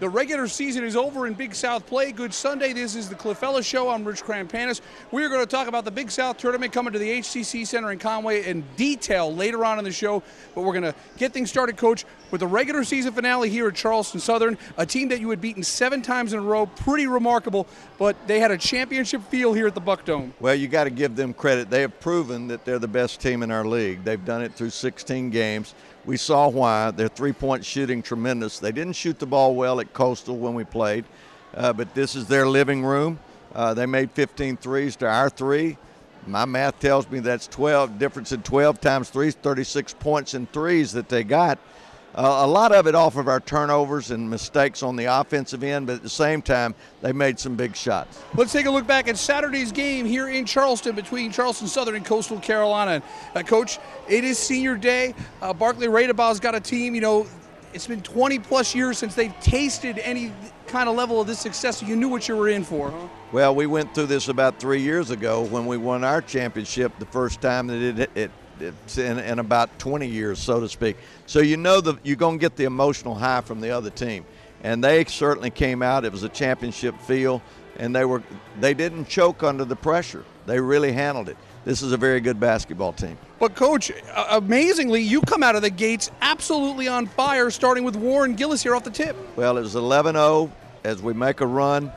The regular season is over in Big South play. Good Sunday. This is the Cliff Ellis Show. I'm Rich Krampanis. We are going to talk about the Big South tournament coming to the HCC Center in Conway in detail later on in the show. But we're going to get things started, Coach, with the regular season finale here at Charleston Southern, a team that you had beaten 7 times in a row. Pretty remarkable, but they had a championship feel here at the Buck Dome. Well, you got to give them credit. They have proven that they're the best team in our league. They've done it through 16 games. We saw why. Their three-point shooting tremendous. They didn't shoot the ball well at Coastal when we played, but this is their living room. They made 15 threes to our 3. My math tells me that's 12. Difference in 12 times 3 is 36 points in threes that they got. A lot of it off of our turnovers and mistakes on the offensive end, but at the same time, they made some big shots. Let's take a look back at Saturday's game here in Charleston between Charleston Southern and Coastal Carolina. Coach, it is senior day. Barclay Radabau's got a team, it's been 20-plus years since they've tasted any kind of level of this success, so you knew what you were in for. Well, we went through this about 3 years ago when we won our championship the first time that it's in about 20 years, so to speak. So you know that you're going to get the emotional high from the other team. And they certainly came out. It was a championship feel, and they didn't choke under the pressure. They really handled it. This is a very good basketball team. But, Coach, amazingly, you come out of the gates absolutely on fire, starting with Warren Gillis here off the tip. Well, it was 11-0 as we make a run.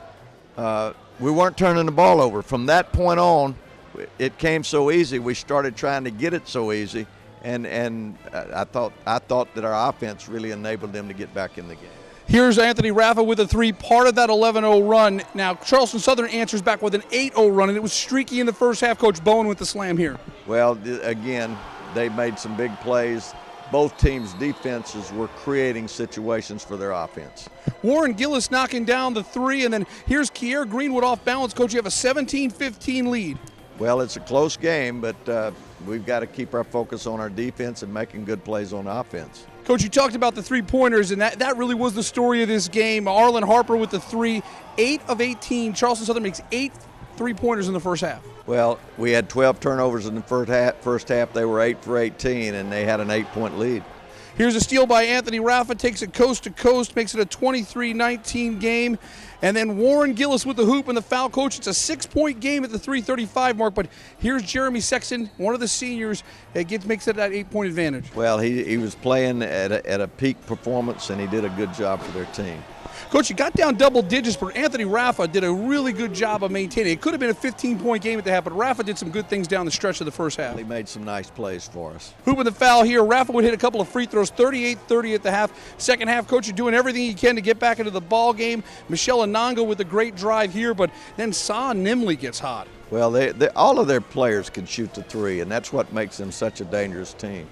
We weren't turning the ball over. From that point on, it came so easy. We started trying to get it so easy, and I thought that our offense really enabled them to get back in the game. Here's Anthony Raffa with a 3, part of that 11-0 run. Now, Charleston Southern answers back with an 8-0 run, and it was streaky in the first half. Coach Bowen with the slam here. Well, again, they made some big plays. Both teams' defenses were creating situations for their offense. Warren Gillis knocking down the 3, and then here's Kier Greenwood off balance. Coach, you have a 17-15 lead. Well, it's a close game, but we've got to keep our focus on our defense and making good plays on offense. Coach, you talked about the three-pointers, and that really was the story of this game. Arlen Harper with the 3, 8 of 18. Charleston Southern makes 8 three-pointers in the first half. Well, we had 12 turnovers in the first half. They were 8 for 18, and they had an 8-point lead. Here's a steal by Anthony Raffa, takes it coast to coast, makes it a 23-19 game. And then Warren Gillis with the hoop and the foul. Coach, it's a 6-point game at the 3:35 mark, but here's Jeremy Sexton, one of the seniors, that makes it that 8-point advantage. Well, he was playing at a peak performance, and he did a good job for their team. Coach, you got down double digits, but Anthony Raffa did a really good job of maintaining. It could have been a 15-point game at the half, but Raffa did some good things down the stretch of the first half. He made some nice plays for us. Hoop and the foul here. Raffa would hit a couple of free throws, 38-30 at the half. Second half, Coach, you're doing everything you can to get back into the ball game. Michelle Ananga with a great drive here, but then Sa Nimley gets hot. Well, all of their players can shoot the 3, and that's what makes them such a dangerous team.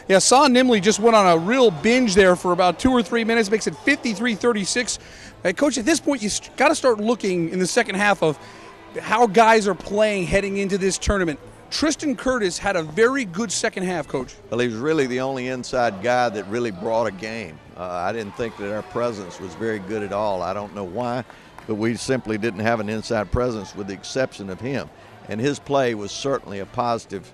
Yeah, Sa Nimley just went on a real binge there for about 2 or 3 minutes, makes it 53-36. Coach, at this point, you got to start looking in the second half of how guys are playing heading into this tournament. Tristan Curtis had a very good second half, Coach. Well, he was really the only inside guy that really brought a game. I didn't think that our presence was very good at all. I don't know why, but we simply didn't have an inside presence with the exception of him. And his play was certainly a positive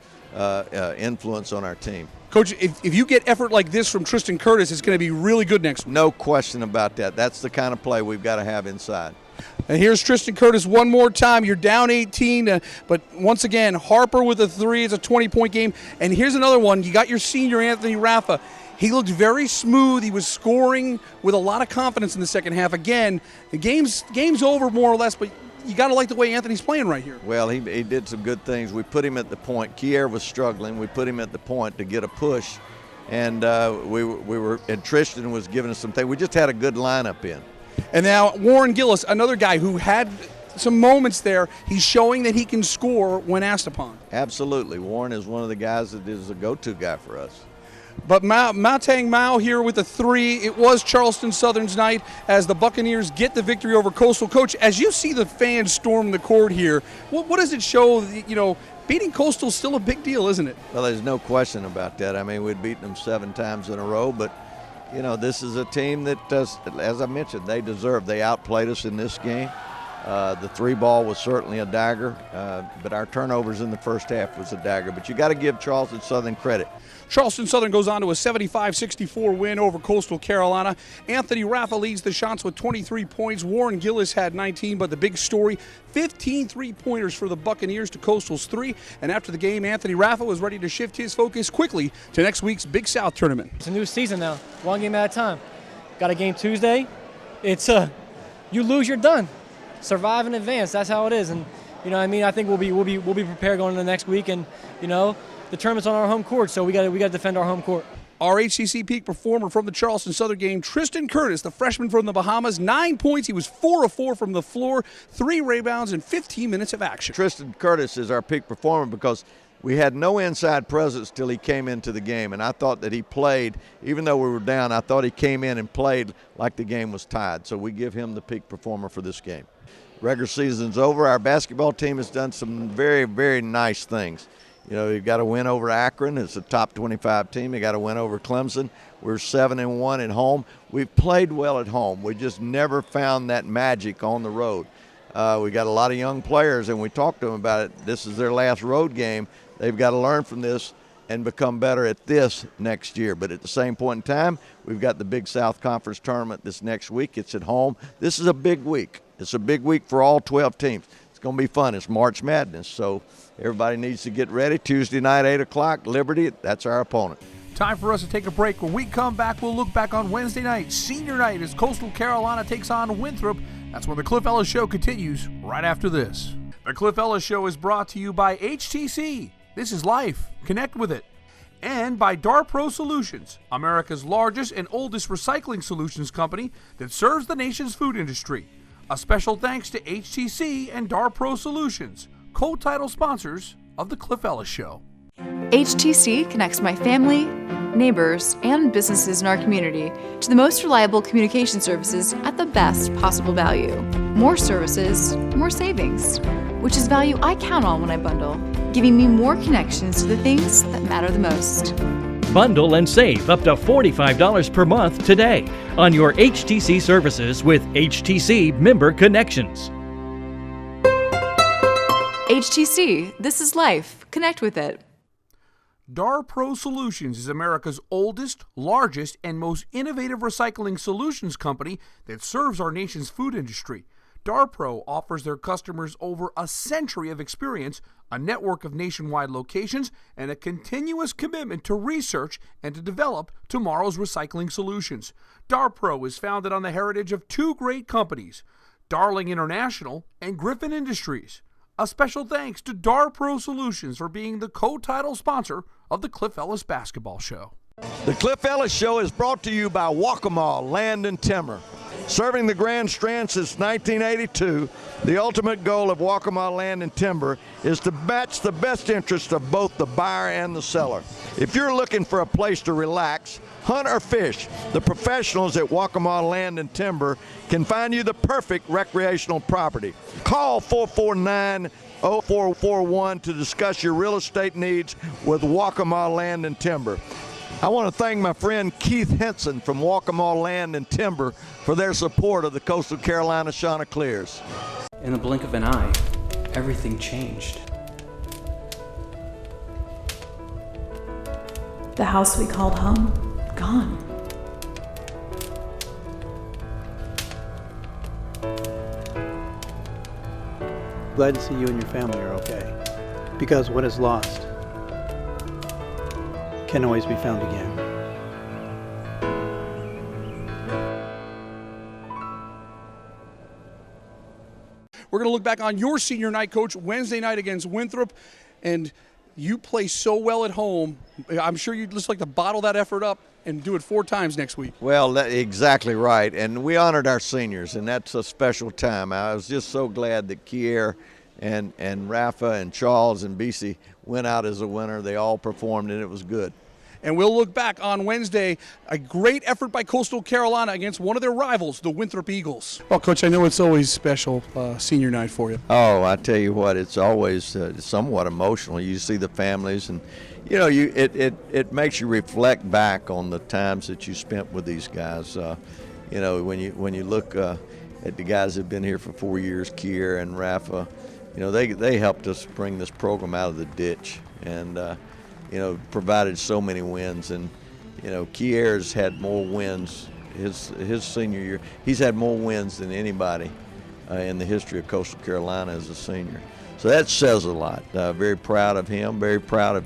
influence on our team. Coach, if you get effort like this from Tristan Curtis, it's going to be really good next week. No question about that. That's the kind of play we've got to have inside. And here's Tristan Curtis one more time. You're down 18, but once again, Harper with a 3. It's a 20-point game. And here's another one. You got your senior, Anthony Raffa. He looked very smooth. He was scoring with a lot of confidence in the second half. Again, the game's over more or less, but you got to like the way Anthony's playing right here. Well, he did some good things. We put him at the point. Kier was struggling. We put him at the point to get a push, and and Tristan was giving us some things. We just had a good lineup in. And now Warren Gillis, another guy who had some moments there. He's showing that he can score when asked upon. Absolutely. Warren is one of the guys that is a go-to guy for us. But Matang Mao here with a 3. It was Charleston Southern's night as the Buccaneers get the victory over Coastal. Coach, as you see the fans storm the court here, what does it show? Beating Coastal is still a big deal, isn't it? Well, there's no question about that. I mean, we'd beaten them 7 times in a row, but, this is a team that, as I mentioned, they outplayed us in this game. The three ball was certainly a dagger, but our turnovers in the first half was a dagger. But you got to give Charleston Southern credit. Charleston Southern goes on to a 75-64 win over Coastal Carolina. Anthony Raffa leads the Chants with 23 points. Warren Gillis had 19, but the big story, 15 three-pointers for the Buccaneers to Coastal's 3. And after the game, Anthony Raffa was ready to shift his focus quickly to next week's Big South tournament. It's a new season now, one game at a time. Got a game Tuesday. It's you lose, you're done. Survive and advance. That's how it is. And you know what I mean, I think we'll be prepared going into the next week, and you know, the tournament's on our home court, so we got to defend our home court. Our HCC peak performer from the Charleston Southern game, Tristan Curtis, the freshman from the Bahamas, 9 points. He was 4 of 4 from the floor, 3 rebounds, and 15 minutes of action. Tristan Curtis is our peak performer because we had no inside presence till he came into the game, and I thought that he played, even though we were down, I thought he came in and played like the game was tied. So we give him the peak performer for this game. Regular season's over. Our basketball team has done some very, very nice things. You know, you've got to win over Akron. It's a top 25 team. You got to win over Clemson. We're 7-1 at home. We've played well at home. We just never found that magic on the road. We got a lot of young players, and we talked to them about it. This is their last road game. They've got to learn from this and become better at this next year. But at the same point in time, we've got the Big South Conference tournament this next week. It's at home. This is a big week. It's a big week for all 12 teams. It's going to be fun. It's March Madness, so everybody needs to get ready. Tuesday night, 8 o'clock, Liberty, that's our opponent. Time for us to take a break. When we come back, we'll look back on Wednesday night, senior night, as Coastal Carolina takes on Winthrop. That's when the Cliff Ellis Show continues right after this. The Cliff Ellis Show is brought to you by HTC. This is life. Connect with it. And by Darpro Solutions, America's largest and oldest recycling solutions company that serves the nation's food industry. A special thanks to HTC and Darpro Solutions, co-title sponsors of The Cliff Ellis Show. HTC connects my family, neighbors, and businesses in our community to the most reliable communication services at the best possible value. More services, more savings, which is value I count on when I bundle, giving me more connections to the things that matter the most. Bundle and save up to $45 per month today on your HTC services with HTC Member Connections. HTC, this is life. Connect with it. Darpro Solutions is America's oldest, largest, and most innovative recycling solutions company that serves our nation's food industry. Darpro offers their customers over a century of experience, a network of nationwide locations, and a continuous commitment to research and to develop tomorrow's recycling solutions. Darpro is founded on the heritage of 2 great companies, Darling International and Griffin Industries. A special thanks to Darpro Solutions for being the co-title sponsor of the Cliff Ellis Basketball Show. The Cliff Ellis Show is brought to you by Waccamaw Land and Timber. Serving the Grand Strand since 1982, the ultimate goal of Waccamaw Land and Timber is to match the best interest of both the buyer and the seller. If you're looking for a place to relax, hunt or fish, the professionals at Waccamaw Land and Timber can find you the perfect recreational property. Call 449-0441 to discuss your real estate needs with Waccamaw Land and Timber. I want to thank my friend Keith Henson from Waccamaw Land and Timber for their support of the Coastal Carolina Chanticleers. In the blink of an eye, everything changed. The house we called home, gone. Glad to see you and your family are okay, because what is lost can always be found again. We're going to look back on your senior night, Coach, Wednesday night against Winthrop, and you play so well at home. I'm sure you'd just like to bottle that effort up and do it 4 times next week. Well, exactly right, and we honored our seniors, and that's a special time. I was just so glad that Kier and Rafa and Charles and BC went out as a winner. They all performed, and it was good. And we'll look back on Wednesday, a great effort by Coastal Carolina against one of their rivals, the Winthrop Eagles. Well, Coach, I know it's always special senior night for you. Oh, I tell you what, it's always somewhat emotional. You see the families, and you know, it makes you reflect back on the times that you spent with these guys. You know, when you look, at the guys that have been here for 4 years, Kier and Rafa. You know, they helped us bring this program out of the ditch and, you know, provided so many wins. And, you know, Kier's had more wins his senior year. He's had more wins than anybody in the history of Coastal Carolina as a senior. So that says a lot. Very proud of him, very proud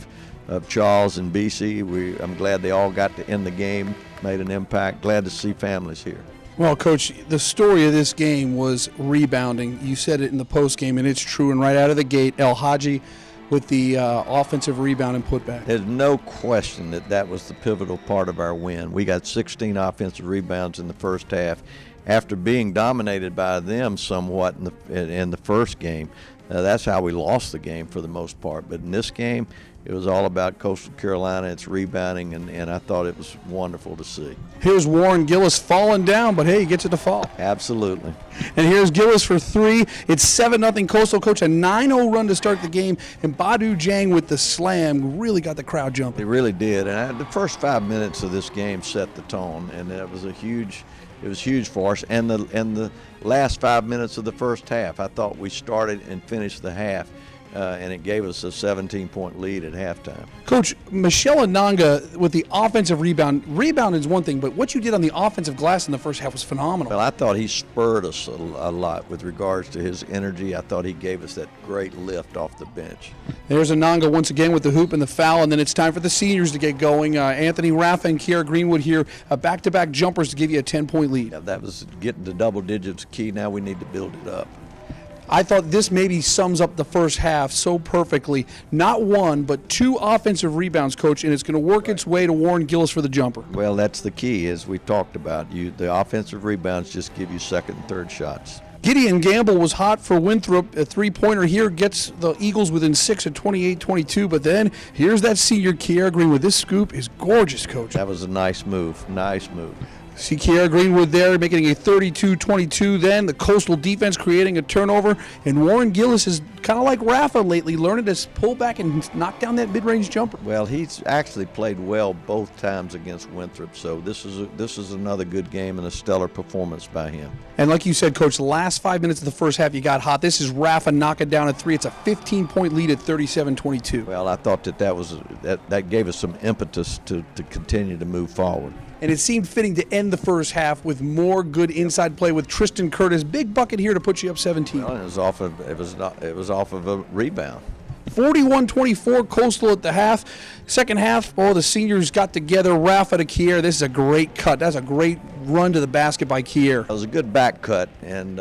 of Charles and BC. I'm glad they all got to end the game, made an impact. Glad to see families here. Well, Coach, the story of this game was rebounding. You said it in the post game, and it's true. And right out of the gate, El Hadji with the offensive rebound and putback. There's no question that was the pivotal part of our win. We got 16 offensive rebounds in the first half after being dominated by them somewhat in the first game. That's how we lost the game for the most part. But in this game, it was all about Coastal Carolina, its rebounding, and I thought it was wonderful to see. Here's Warren Gillis falling down, but hey, he gets it to fall. Absolutely. And here's Gillis for three. It's 7-0 Coastal. Coach, a 9-0 run to start the game, and Badu Jang with the slam really got the crowd jumping. It really did, and the first 5 minutes of this game set the tone, and it was huge for us. And the last 5 minutes of the first half, I thought we started and finished the half. And it gave us a 17-point lead at halftime. Coach, Michelle Ananga with the offensive rebound. Rebound is one thing, but what you did on the offensive glass in the first half was phenomenal. Well, I thought he spurred us a lot with regards to his energy. I thought he gave us that great lift off the bench. There's Ananga once again with the hoop and the foul, and then it's time for the seniors to get going. Anthony Rafa and Kiara Greenwood here, back-to-back jumpers to give you a 10-point lead. Yeah, that was getting to double digits key. Now we need to build it up. I thought this maybe sums up the first half so perfectly. Not one, but two offensive rebounds, Coach, and it's going to work its way to Warren Gillis for the jumper. Well, that's the key, as we talked about. The offensive rebounds just give you second and third shots. Gideon Gamble was hot for Winthrop. A three-pointer here gets the Eagles within 6 at 28-22, but then here's that senior, Kiara Greenwood. This scoop is gorgeous, Coach. That was a nice move, nice move. See Kiara Greenwood there making a 32-22 then. The Coastal defense creating a turnover. And Warren Gillis is kind of like Rafa lately, learning to pull back and knock down that mid-range jumper. Well, he's actually played well both times against Winthrop, so this is another good game and a stellar performance by him. And like you said, Coach, the last 5 minutes of the first half, you got hot. This is Rafa knocking down at three. It's a 15-point lead at 37-22. Well, I thought that gave us some impetus to continue to move forward. And it seemed fitting to end the first half with more good inside play with Tristan Curtis. Big bucket here to put you up 17. Well, it was off of a rebound. 41-24 Coastal at the half. Second half, the seniors got together. Rafa to Kier. This is a great cut. That's a great run to the basket by Kier. It was a good back cut, and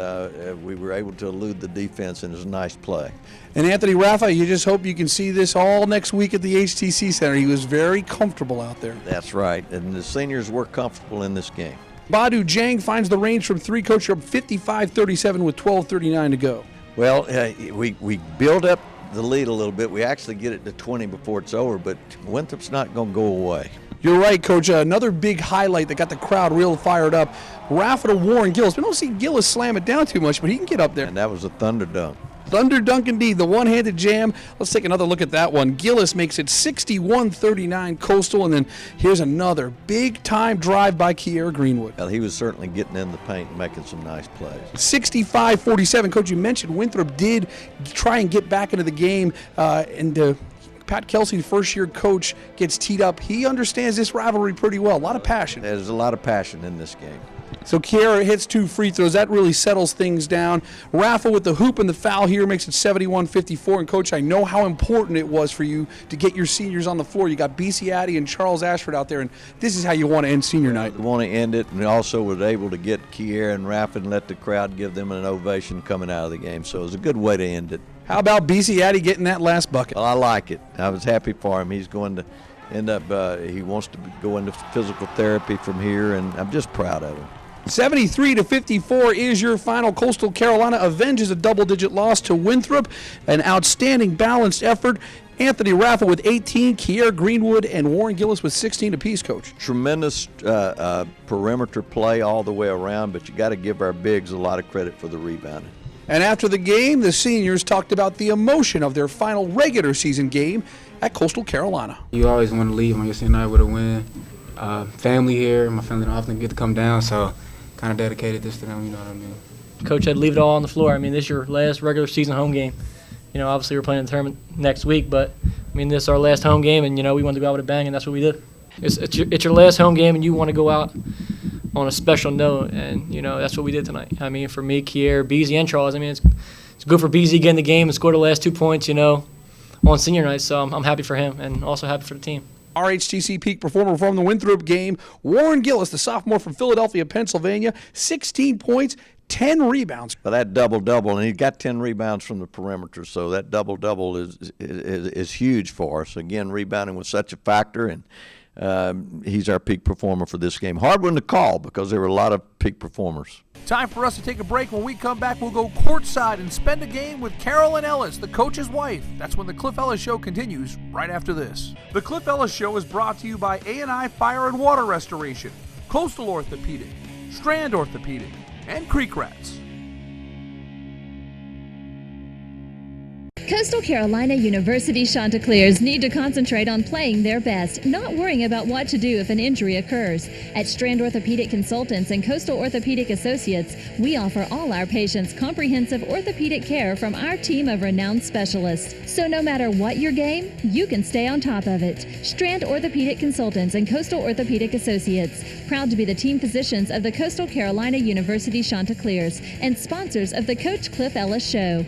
we were able to elude the defense, and it was a nice play. And Anthony Rafa, you just hope you can see this all next week at the HTC Center. He was very comfortable out there. That's right, and the seniors were comfortable in this game. Badu Jang finds the range from three. Coach, you're up 55-37 with 12:39 to go. Well, we build up the lead a little bit. We actually get it to 20 before it's over, but Winthrop's not going to go away. You're right, Coach. Another big highlight that got the crowd real fired up. Rafa to Warren Gillis. We don't see Gillis slam it down too much, but he can get up there. And that was a thunder dunk. Thunder dunk indeed, the one-handed jam. Let's take another look at that one. Gillis makes it 61-39 Coastal, and then here's another big-time drive by Kiara Greenwood. Well, he was certainly getting in the paint and making some nice plays. 65-47. Coach, you mentioned Winthrop did try and get back into the game, and Pat Kelsey, first-year coach, gets teed up. He understands this rivalry pretty well. A lot of passion. There's a lot of passion in this game. So Kiara hits 2 free throws. That really settles things down. Rafa with the hoop and the foul here makes it 71-54. And, Coach, I know how important it was for you to get your seniors on the floor. You got BC Addy and Charles Ashford out there, and this is how you want to end senior night. We want to end it, and we also was able to get Kiara and Rafa and let the crowd give them an ovation coming out of the game. So it was a good way to end it. How about BC Addy getting that last bucket? Well, I like it. I was happy for him. He's going to end up, he wants to go into physical therapy from here, and I'm just proud of him. 73-54 is your final. Coastal Carolina avenges a double-digit loss to Winthrop. An outstanding balanced effort. Anthony Rafa with 18, Kiara Greenwood and Warren Gillis with 16 apiece, Coach. Tremendous perimeter play all the way around, but you got to give our bigs a lot of credit for the rebounding. And after the game, the seniors talked about the emotion of their final regular season game at Coastal Carolina. You always want to leave on your senior night with a win. Family here, my family don't often get to come down, so kind of dedicated this to them, you know what I mean. Coach had to leave it all on the floor. I mean, this is your last regular season home game. You know, obviously we're playing the tournament next week, but I mean, this is our last home game, and you know, we wanted to go out with a bang, and that's what we did. It's your last home game, and you want to go out on a special note, and you know, that's what we did tonight. I mean, for me, Kier, Beasley, and Charles. I mean, it's good for Beasley getting the game and scored the last 2 points, you know, on senior night. So I'm happy for him, and also happy for the team. Our HTC peak performer from the Winthrop game, Warren Gillis, the sophomore from Philadelphia, Pennsylvania, 16 points, 10 rebounds. Well, that double-double, and he got 10 rebounds from the perimeter, so that double-double is huge for us. Again, rebounding was such a factor, and he's our peak performer for this game. Hard one to call because there were a lot of peak performers. Time for us to take a break. When we come back, we'll go courtside and spend a game with Carolyn Ellis, the coach's wife. That's when the Cliff Ellis Show continues right after this. The Cliff Ellis Show is brought to you by A&I Fire and Water Restoration, Coastal Orthopedic, Strand Orthopedic, and Creek Rats. Coastal Carolina University Chanticleers need to concentrate on playing their best, not worrying about what to do if an injury occurs. At Strand Orthopedic Consultants and Coastal Orthopedic Associates, we offer all our patients comprehensive orthopedic care from our team of renowned specialists. So no matter what your game, you can stay on top of it. Strand Orthopedic Consultants and Coastal Orthopedic Associates, proud to be the team physicians of the Coastal Carolina University Chanticleers and sponsors of the Coach Cliff Ellis Show.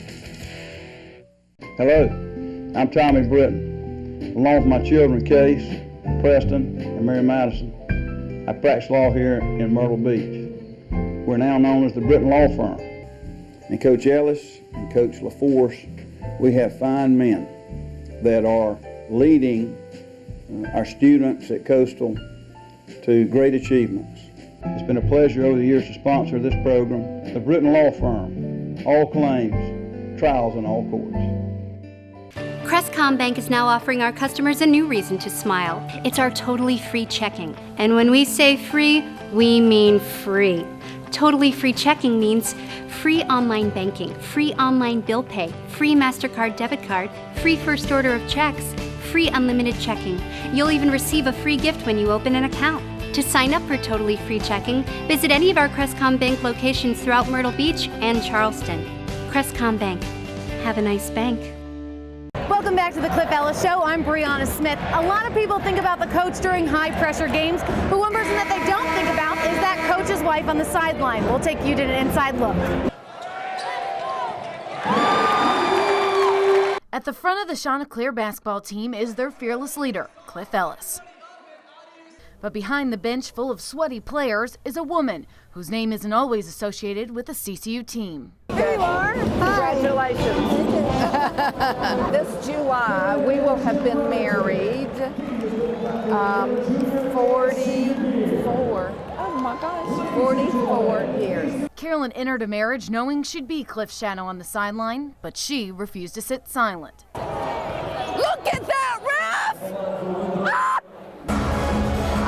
Hello, I'm Tommy Britton. Along with my children, Case, Preston, and Mary Madison, I practice law here in Myrtle Beach. We're now known as the Britton Law Firm. And Coach Ellis and Coach LaForce, we have fine men that are leading our students at Coastal to great achievements. It's been a pleasure over the years to sponsor this program. The Britton Law Firm, all claims, trials in all courts. Crestcom Bank is now offering our customers a new reason to smile. It's our totally free checking. And when we say free, we mean free. Totally free checking means free online banking, free online bill pay, free MasterCard debit card, free first order of checks, free unlimited checking. You'll even receive a free gift when you open an account. To sign up for totally free checking, visit any of our Crestcom Bank locations throughout Myrtle Beach and Charleston. Crestcom Bank. Have a nice bank. Welcome back to the Cliff Ellis Show. I'm Brianna Smith. A lot of people think about the coach during high-pressure games, but one person that they don't think about is that coach's wife on the sideline. We'll take you to an inside look. At the front of the Chanticleer basketball team is their fearless leader, Cliff Ellis. But behind the bench full of sweaty players is a woman whose name isn't always associated with the CCU team. Here you are. Congratulations. This July, we will have been married 44 years. Carolyn entered a marriage knowing she'd be Cliff's shadow on the sideline, but she refused to sit silent. Look at that, ref! Ah!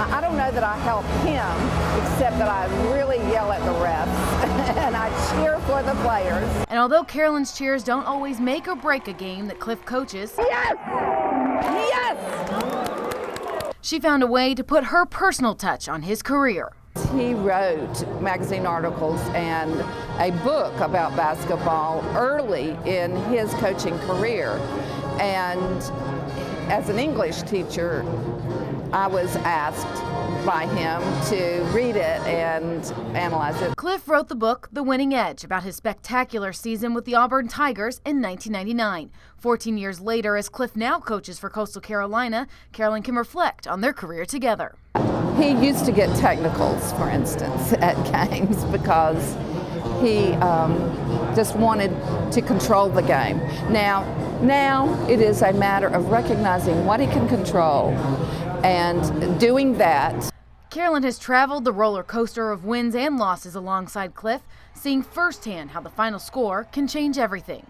I don't know that I help him, except that I really yell at the refs and I cheer for the players. And although Carolyn's cheers don't always make or break a game that Cliff coaches, yes! Yes! She found a way to put her personal touch on his career. He wrote magazine articles and a book about basketball early in his coaching career. And as an English teacher, I was asked by him to read it and analyze it. Cliff wrote the book, The Winning Edge, about his spectacular season with the Auburn Tigers in 1999. 14 years later, as Cliff now coaches for Coastal Carolina, Carolyn can reflect on their career together. He used to get technicals, for instance, at games because he just wanted to control the game. Now it is a matter of recognizing what he can control and doing that. Carolyn has traveled the roller coaster of wins and losses alongside Cliff, seeing firsthand how the final score can change everything.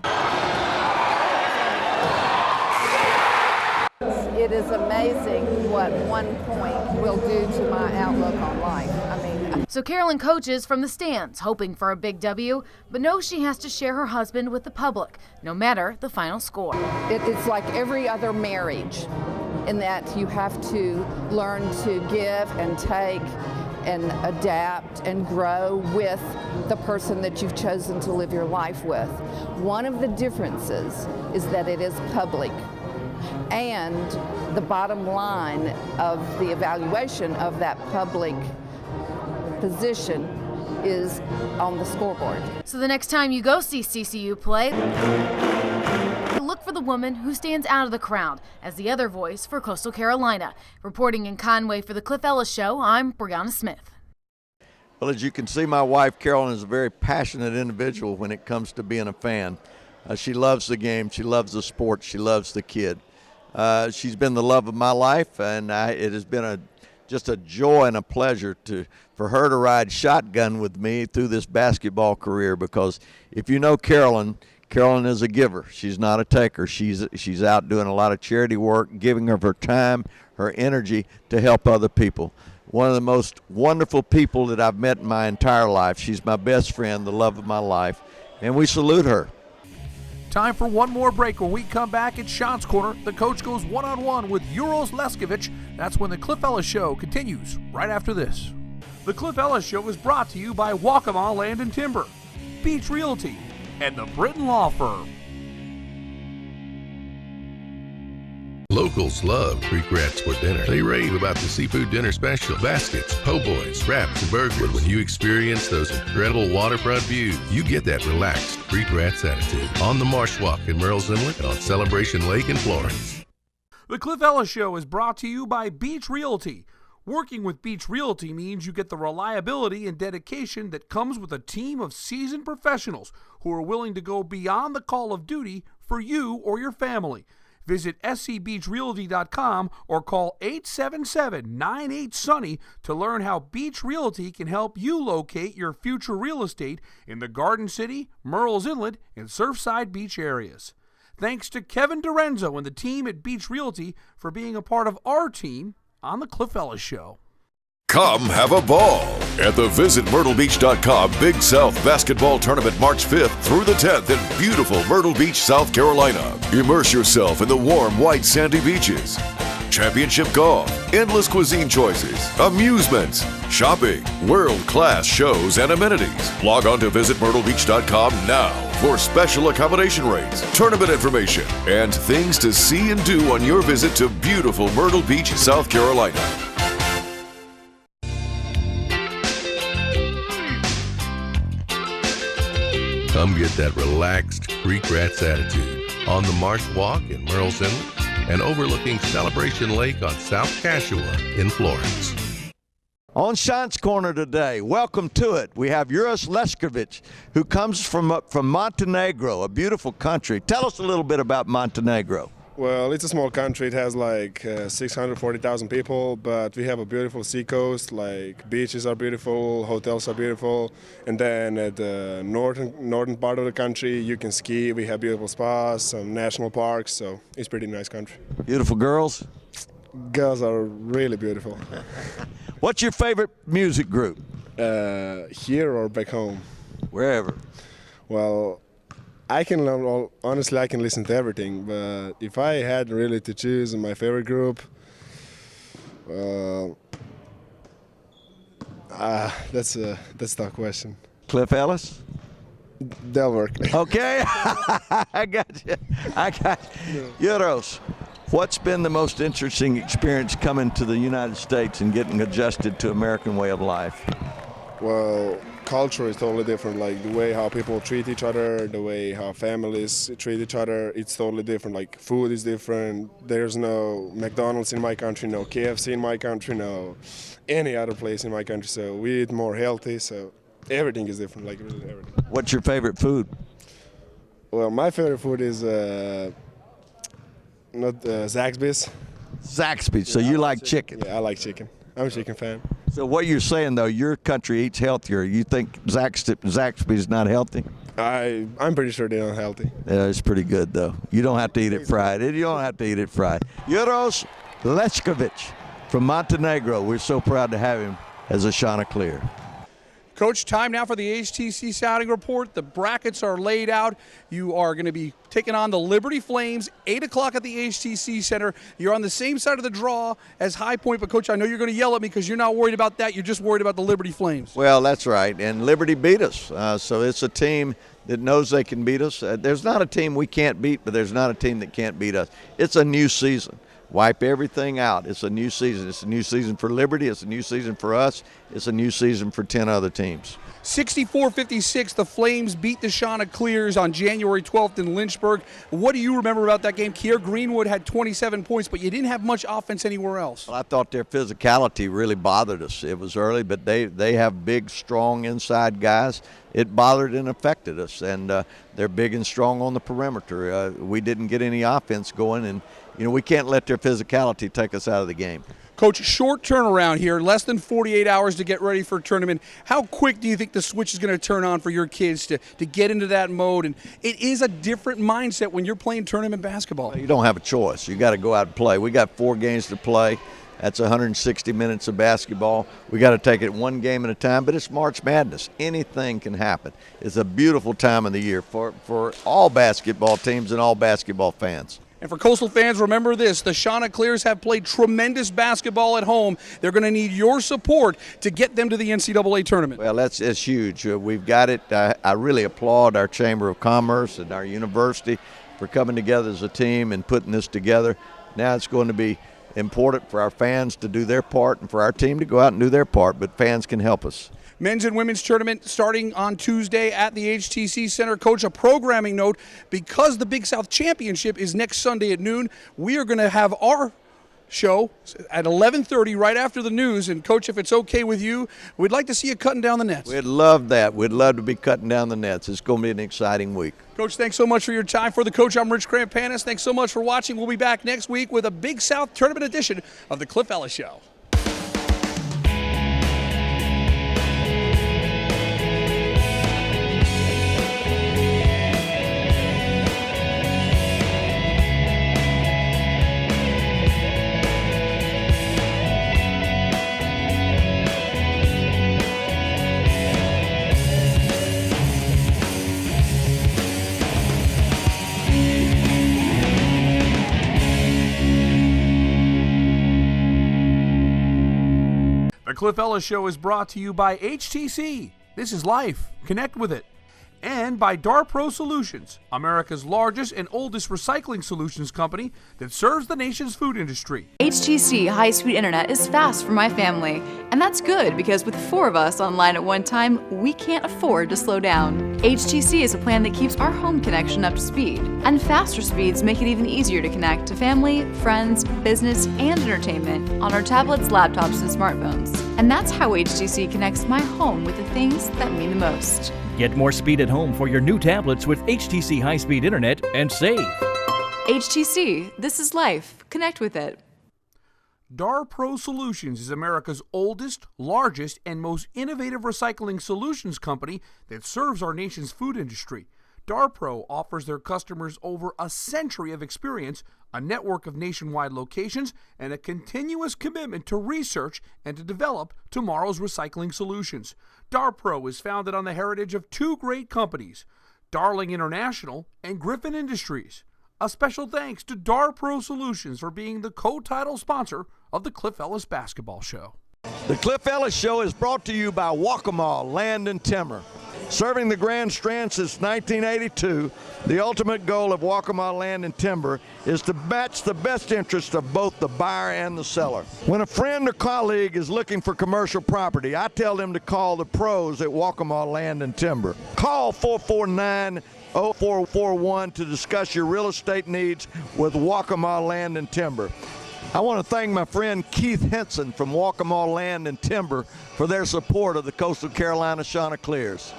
It is amazing what 1 point will do to my outlook on life. So Carolyn coaches from the stands, hoping for a big W, but knows she has to share her husband with the public, no matter the final score. It's like every other marriage in that you have to learn to give and take and adapt and grow with the person that you've chosen to live your life with. One of the differences is that it is public, and the bottom line of the evaluation of that public position is on the scoreboard. So the next time you go see CCU play, look for the woman who stands out of the crowd as the other voice for Coastal Carolina. Reporting in Conway for the Cliff Ellis Show, I'm Brianna Smith. Well, as you can see, my wife, Carolyn, is a very passionate individual when it comes to being a fan. She loves the game. She loves the sport. She loves the kid. She's been the love of my life, and it has been just a joy and a pleasure for her to ride shotgun with me through this basketball career, because if you know Carolyn is a giver. She's not a taker. She's out doing a lot of charity work, giving of her time, her energy to help other people. One of the most wonderful people that I've met in my entire life. She's my best friend, the love of my life, and we salute her. Time for one more break. When we come back at Chants Corner, the coach goes one-on-one with Uros Ljsekovic. That's when the Cliff Ellis Show continues right after this. The Cliff Ellis Show is brought to you by Waccamaw Land and Timber, Beach Realty, and the Britton Law Firm. Locals love Creek Rats for dinner. They rave about the seafood dinner special, baskets, po' boys, wraps, and burgers. But when you experience those incredible waterfront views, you get that relaxed Creek Rats attitude on the Marsh Walk in Merle's Inlet and on Celebration Lake in Florence. The Cliff Ellis Show is brought to you by Beach Realty. Working with Beach Realty means you get the reliability and dedication that comes with a team of seasoned professionals who are willing to go beyond the call of duty for you or your family. Visit scbeachrealty.com or call 877-98-SUNNY to learn how Beach Realty can help you locate your future real estate in the Garden City, Merle's Inlet, and Surfside Beach areas. Thanks to Kevin Dorenzo and the team at Beach Realty for being a part of our team on the Cliff Ellis Show. Come have a ball at the visitmyrtlebeach.com Big South Basketball Tournament March 5th through the 10th in beautiful Myrtle Beach, South Carolina. Immerse yourself in the warm, white, sandy beaches. Championship golf, endless cuisine choices, amusements, shopping, world-class shows and amenities. Log on to visitmyrtlebeach.com now for special accommodation rates, tournament information, and things to see and do on your visit to beautiful Myrtle Beach, South Carolina. Come get that relaxed Creek Rats attitude on the Marsh Walk in Merle's Inlet and overlooking Celebration Lake on South Cashua in Florence. On Chants Corner today, welcome to it. We have Uros Ljsekovic, who comes from Montenegro, a beautiful country. Tell us a little bit about Montenegro. Well, it's a small country. It has like 640,000 people, but we have a beautiful seacoast. Like beaches are beautiful, hotels are beautiful, and then at the northern part of the country, you can ski. We have beautiful spas, some national parks, so it's a pretty nice country. Beautiful girls? Girls are really beautiful. What's your favorite music group? Here or back home? Wherever. Well, honestly, I can listen to everything, but if I had really to choose my favorite group, that's a tough question. Cliff Ellis? They'll work. Okay, I got you. Uros, what's been the most interesting experience coming to the United States and getting adjusted to American way of life? Well, culture is totally different. Like the way how people treat each other, the way how families treat each other, it's totally different. Like food is different. There's no McDonald's in my country, no KFC in my country, no any other place in my country. So we eat more healthy, so everything is different, like really everything. What's your favorite food? Well, my favorite food is Zaxby's. Zaxby's, so you like chicken? Yeah, I like chicken. I'm a chicken fan. So what you're saying, though, your country eats healthier. You think Zaxby's not healthy? I'm pretty sure they're not healthy. Yeah, it's pretty good, though. You don't have to eat it fried. Uros Ljsekovic from Montenegro. We're so proud to have him as a Chanticleer. Coach, time now for the HTC Scouting Report. The brackets are laid out. You are going to be taking on the Liberty Flames, 8 o'clock at the HTC Center. You're on the same side of the draw as High Point, but, Coach, I know you're going to yell at me because you're not worried about that. You're just worried about the Liberty Flames. Well, that's right, and Liberty beat us, so it's a team that knows they can beat us. There's not a team we can't beat, but there's not a team that can't beat us. It's a new season. Wipe everything out. It's a new season. It's a new season for Liberty. It's a new season for us. It's a new season for 10 other teams. 64-56, the Flames beat the Chanticleers on January 12th in Lynchburg. What do you remember about that game? Kier Greenwood had 27 points, but you didn't have much offense anywhere else. Well, I thought their physicality really bothered us. It was early, but they have big, strong inside guys. It bothered and affected us, and they're big and strong on the perimeter. We didn't get any offense going, and we can't let their physicality take us out of the game. Coach, short turnaround here, less than 48 hours to get ready for a tournament. How quick do you think the switch is going to turn on for your kids to get into that mode? And it is a different mindset when you're playing tournament basketball. Well, you don't have a choice. You got to go out and play. We got 4 games to play. That's 160 minutes of basketball. We got to take it one game at a time, but it's March Madness. Anything can happen. It's a beautiful time of the year for all basketball teams and all basketball fans. And for Coastal fans, remember this, the Chanticleers have played tremendous basketball at home. They're going to need your support to get them to the NCAA tournament. Well, it's huge. We've got it. I really applaud our Chamber of Commerce and our university for coming together as a team and putting this together. Now it's going to be important for our fans to do their part and for our team to go out and do their part, but fans can help us. Men's and women's tournament starting on Tuesday at the HTC Center. Coach, a programming note, because the Big South Championship is next Sunday at noon, we are going to have our show at 11:30 right after the news. And, Coach, if it's okay with you, we'd like to see you cutting down the nets. We'd love that. We'd love to be cutting down the nets. It's going to be an exciting week. Coach, thanks so much for your time. For the coach, I'm Rich Krampanis. Thanks so much for watching. We'll be back next week with a Big South Tournament edition of the Cliff Ellis Show. The Cliff Ellis Show is brought to you by HTC. This is life. Connect with it. And by Darpro Solutions, America's largest and oldest recycling solutions company that serves the nation's food industry. HTC high-speed internet is fast for my family, and that's good because with 4 of us online at one time, we can't afford to slow down. HTC is a plan that keeps our home connection up to speed, and faster speeds make it even easier to connect to family, friends, business, and entertainment on our tablets, laptops, and smartphones. And that's how HTC connects my home with the things that mean the most. Get more speed at home for your new tablets with HTC high-speed internet and save. HTC, this is life. Connect with it. Darpro Solutions is America's oldest, largest, and most innovative recycling solutions company that serves our nation's food industry. Darpro offers their customers over a century of experience, a network of nationwide locations, and a continuous commitment to research and to develop tomorrow's recycling solutions. Darpro is founded on the heritage of 2 great companies, Darling International and Griffin Industries. A special thanks to Darpro Solutions for being the co-title sponsor of the Cliff Ellis Basketball Show. The Cliff Ellis Show is brought to you by Waccamaw Land and Timber. Serving the Grand Strand since 1982, the ultimate goal of Waccamaw Land and Timber is to match the best interest of both the buyer and the seller. When a friend or colleague is looking for commercial property, I tell them to call the pros at Waccamaw Land and Timber. Call 449-0441 to discuss your real estate needs with Waccamaw Land and Timber. I want to thank my friend Keith Henson from Waccamaw Land and Timber for their support of the Coastal Carolina Chanticleers.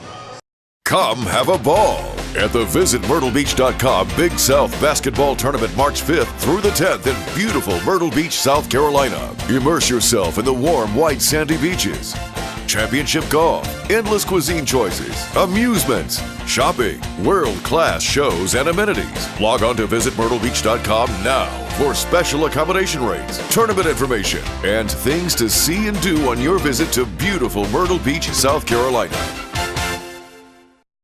Come have a ball at the VisitMyrtleBeach.com Big South Basketball Tournament March 5th through the 10th in beautiful Myrtle Beach, South Carolina. Immerse yourself in the warm, white, sandy beaches. Championship golf, endless cuisine choices, amusements, shopping, world-class shows and amenities. Log on to VisitMyrtleBeach.com now for special accommodation rates, tournament information, and things to see and do on your visit to beautiful Myrtle Beach, South Carolina.